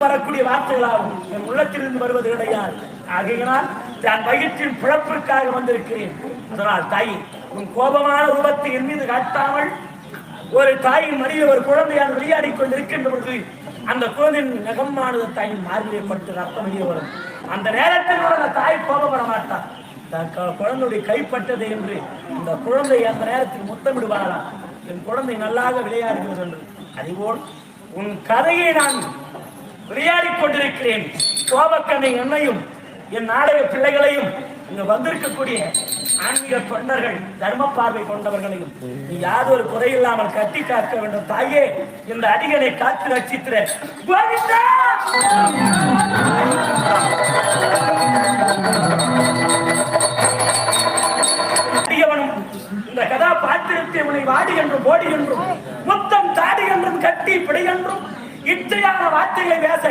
வரக்கூடிய வார்த்தைகளாகும் என் உள்ளத்திலிருந்து வருவது கிடையாது. ஆகையினால் நான் வயிற்றின் பிழப்பிற்காக வந்திருக்கிறேன். அதனால் தாய், உன் கோபமான ரூபத்தை என் மீது காட்டாமல் ஒரு தாயின் மடியில் ஒரு குழந்தையால் விளையாடி கொண்டிருக்கின்ற பொழுது அந்த குழந்தையின் நகமானது தாயின் மார்பிலைப்பட்டு ரத்தம் வெளியே வரும். அந்த நேரத்தில் அந்த தாய் கோபப்பட மாட்டார். குழந்தையுடைய கைப்பட்டது என்று இந்த குழந்தை அந்த நேரத்தில் முத்தமிடுவாரா, என் குழந்தை நல்லாக விளையாடுகிறது என்று. அதுபோல் உன் கதையை நான் விளையாடி கொண்டிருக்கிறேன். கோபக்கண்ணை என்னையும் என் நாடக பிள்ளைகளையும் இங்கு வந்திருக்கக்கூடிய ஆன்மீக தொண்டர்கள் தர்ம பார்வை கொண்டவர்களையும் நீ யாதொரு குறையில்லாமல் கட்டி காக்க வேண்டும் தாயே. இந்த அடிகளை காத்து ரட்சித்திர இந்த கதாபாத்திரத்தை உன்னை வாடி என்றும் ஓடி என்றும் முத்தம் தாடி என்றும் கட்டி பிடை என்றும் இச்சையான வார்த்தைகளை பேச